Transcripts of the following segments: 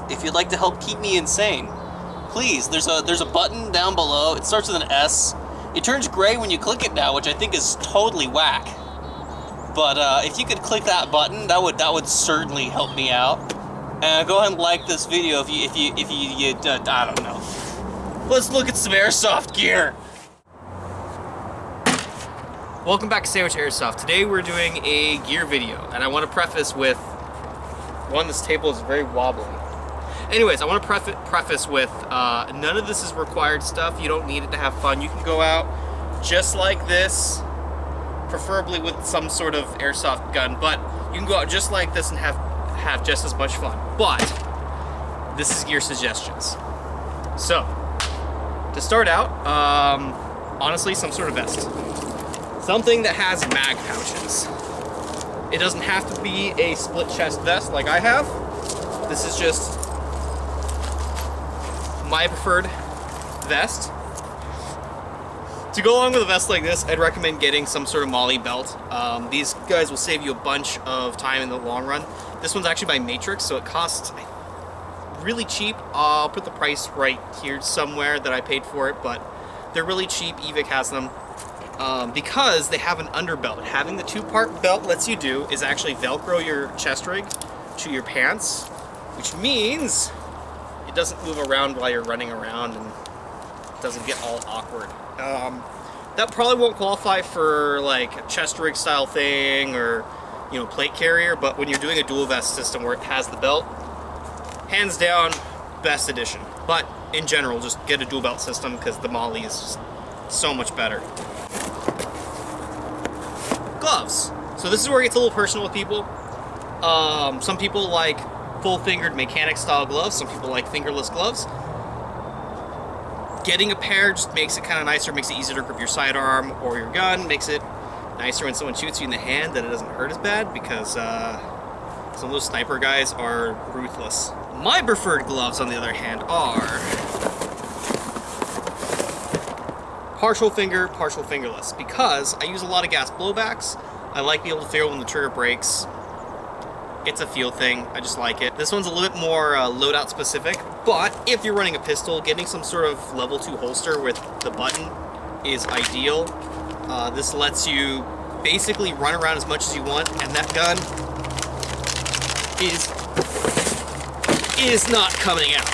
if you'd like to help keep me insane, please, there's a button down below. It starts with an S. It turns gray when you click it now, which I think is totally whack. But if you could click that button, that would certainly help me out. And go ahead and like this video if you I don't know. Let's look at some airsoft gear. Welcome back to Sandwich Airsoft. Today we're doing a gear video, and I want to preface with one. This table is very wobbly. Anyways, I want to preface with none of this is required stuff. You don't need it to have fun. You can go out just like this, preferably with some sort of airsoft gun, but you can go out just like this and have just as much fun. But this is gear suggestions. So to start out, honestly, some sort of vest. Something that has mag pouches. It doesn't have to be a split chest vest like I have. This is just my preferred vest. To go along with a vest like this, I'd recommend getting some sort of MOLLE belt. These guys will save you a bunch of time in the long run. This one's actually by Matrix, so it costs really cheap. I'll put the price right here somewhere that I paid for it, but they're really cheap. Evic has them. Because they have an underbelt. Having the two-part belt lets you do is actually Velcro your chest rig to your pants, which means it doesn't move around while you're running around and it doesn't get all awkward. That probably won't qualify for like a chest rig style thing or, you know, plate carrier, but when you're doing a dual vest system where it has the belt, hands down, best edition. But in general, just get a dual belt system because the MOLLE is just so much better. Gloves. So this is where it gets a little personal with people. Some people like full-fingered mechanic style gloves. Some people like fingerless gloves. Getting a pair just makes it kind of nicer, makes it easier to grip your sidearm or your gun, makes it nicer when someone shoots you in the hand that it doesn't hurt as bad, because some of those sniper guys are ruthless. My preferred gloves, on the other hand, are partial finger, partial fingerless, because I use a lot of gas blowbacks. I like being able to feel when the trigger breaks. It's a feel thing. I just like it. This one's a little bit more loadout specific, but if you're running a pistol, getting some sort of level 2 holster with the button is ideal. This lets you basically run around as much as you want, and that gun is not coming out.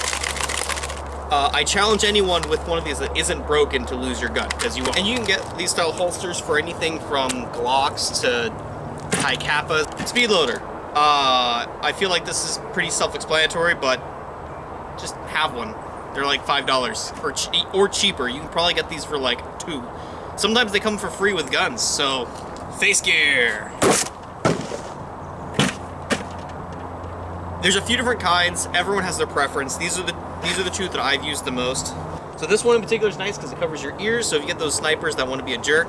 I challenge anyone with one of these that isn't broken to lose your gun, because you can get these style holsters for anything from Glocks to high Kappas. Speed loader. I feel like this is pretty self-explanatory, but just have one. They're like $5 or cheaper. You can probably get these for like $2. Sometimes they come for free with guns. So, face gear. There's a few different kinds. Everyone has their preference. These are the two that I've used the most. So this one in particular is nice because it covers your ears. So if you get those snipers that want to be a jerk,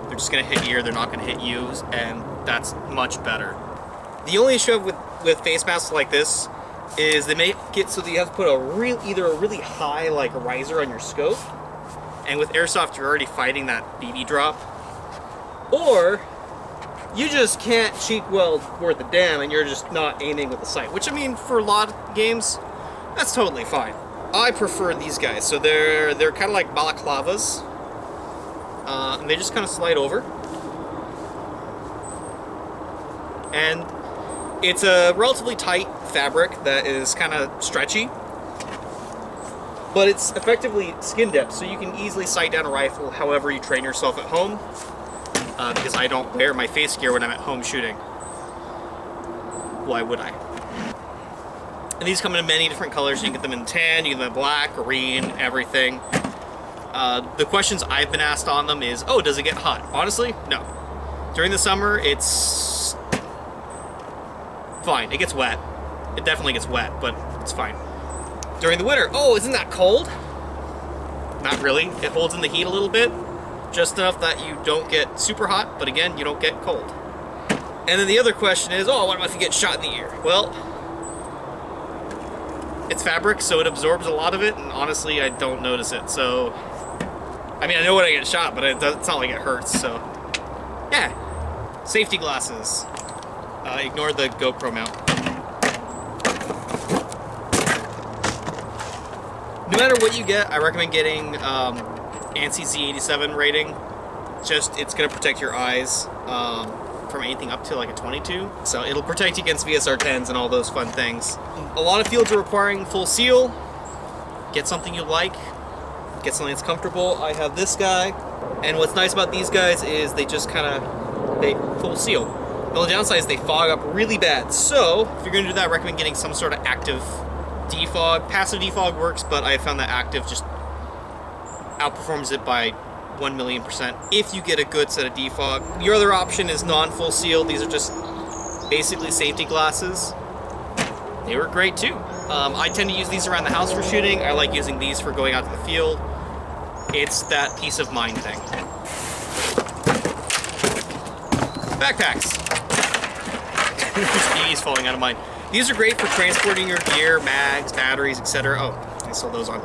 they're just gonna hit your ear. They're not gonna hit you, and that's much better. The only issue with face masks like this is they make it so that you have to put either a really high like riser on your scope, and with airsoft you're already fighting that BB drop, or you just can't shoot well worth a damn and you're just not aiming with the sight. Which, I mean, for a lot of games, that's totally fine. I prefer these guys. So they're kind of like balaclavas, and they just kind of slide over, and it's a relatively tight fabric that is kind of stretchy, but it's effectively skin depth, so you can easily sight down a rifle however you train yourself at home, because I don't wear my face gear when I'm at home shooting. Why would I? And these come in many different colors. You can get them in tan, you can get them in black, green, everything. The questions I've been asked on them is, oh, does it get hot? Honestly, no. During the summer, it's fine. It gets wet. It definitely gets wet, but it's fine. During the winter, oh, isn't that cold? Not really. It holds in the heat a little bit, just enough that you don't get super hot, but again, you don't get cold. And then the other question is, oh, what if you get shot in the ear? Well, it's fabric, so it absorbs a lot of it, and honestly, I don't notice it. So, I mean, I know when I get shot, but it's not like it hurts, so yeah. Safety glasses. Ignore the GoPro mount. No matter what you get, I recommend getting ANSI Z87 rating. It's gonna protect your eyes from anything up to like a 22. So it'll protect you against VSR 10s and all those fun things. A lot of fields are requiring full seal. Get something you like. Get something that's comfortable. I have this guy. And what's nice about these guys is they just they full seal. The only downside is they fog up really bad. So if you're gonna do that, I recommend getting some sort of active defog. Passive defog works, but I found that active just outperforms it by 1,000,000%. If you get a good set of defog. Your other option is non-full seal. These are just basically safety glasses. They work great too. I tend to use these around the house for shooting. I like using these for going out to the field. It's that peace of mind thing. Backpacks. He's falling out of mine. These are great for transporting your gear, mags, batteries, etc. Oh, I still those on.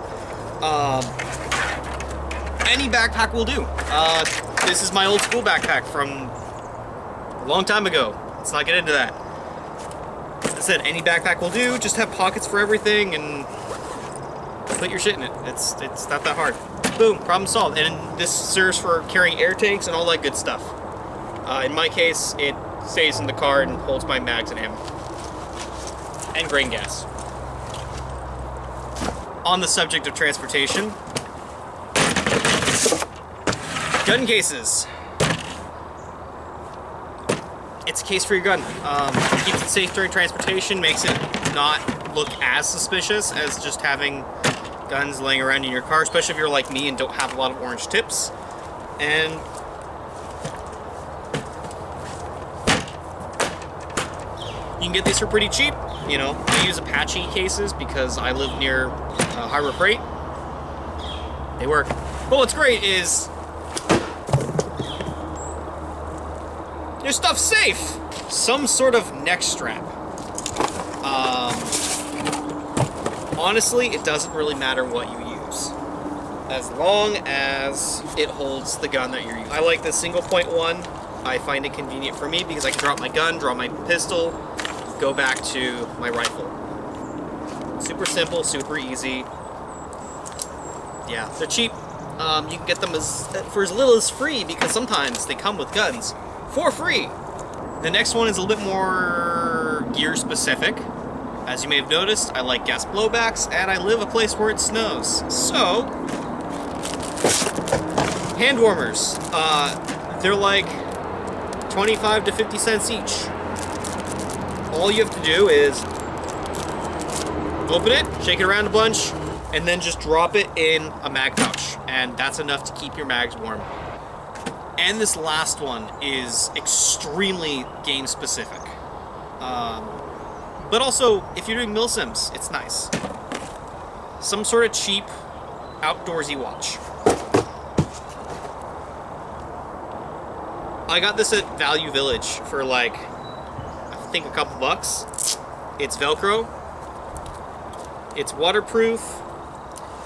Any backpack will do. This is my old school backpack from a long time ago. Let's not get into that. As I said, any backpack will do. Just have pockets for everything and put your shit in it. It's not that hard. Boom, problem solved. And this serves for carrying air tanks and all that good stuff. In my case, it stays in the car and holds my mags and ammo. And grain gas. On the subject of transportation, gun cases. It's a case for your gun. Keeps it safe during transportation, makes it not look as suspicious as just having guns laying around in your car, especially if you're like me and don't have a lot of orange tips. And you can get these for pretty cheap. You know, I use Apache cases because I live near Harbor Freight. They work. But what's great is your stuff's safe. Some sort of neck strap. Honestly, it doesn't really matter what you use, as long as it holds the gun that you're using. I like the single point one. I find it convenient for me because I can drop my gun, draw my pistol, go back to my rifle. Super simple, super easy. Yeah, they're cheap. You can get them for as little as free because sometimes they come with guns for free. The next one is a little bit more gear specific. As you may have noticed, I like gas blowbacks and I live a place where it snows. So, hand warmers. They're like 25 to 50 cents each. All you have to do is open it, shake it around a bunch, and then just drop it in a mag pouch. And that's enough to keep your mags warm. And this last one is extremely game specific. But also, if you're doing milsims, it's nice. Some sort of cheap, outdoorsy watch. I got this at Value Village for like, I think a couple bucks. It's Velcro. It's waterproof.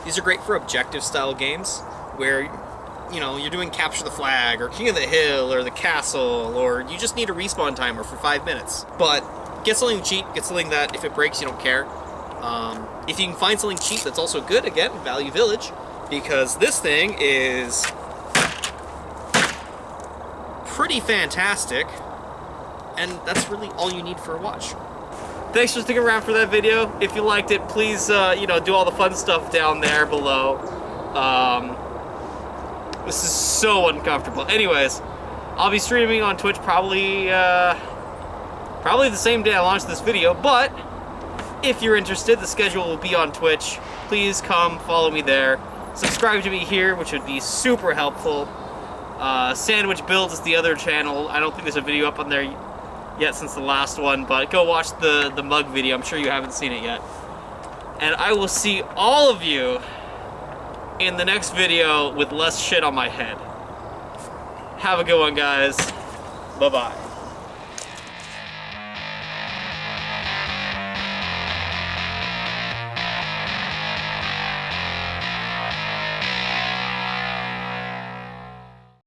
These are great for objective style games where, you know, you're doing Capture the Flag or King of the Hill or the Castle, or you just need a respawn timer for 5 minutes. But get something cheap, get something that if it breaks you don't care. If you can find something cheap that's also good, again, Value Village, because this thing is pretty fantastic, and that's really all you need for a watch. Thanks for sticking around for that video. If you liked it, please, you know, do all the fun stuff down there below. This is so uncomfortable. Anyways, I'll be streaming on Twitch probably the same day I launch this video, but if you're interested, the schedule will be on Twitch. Please come follow me there. Subscribe to me here, which would be super helpful. Sandwich Builds is the other channel. I don't think there's a video up on there yet since the last one, but go watch the mug video. I'm sure you haven't seen it yet. And I will see all of you in the next video with less shit on my head. Have a good one, guys. Bye-bye.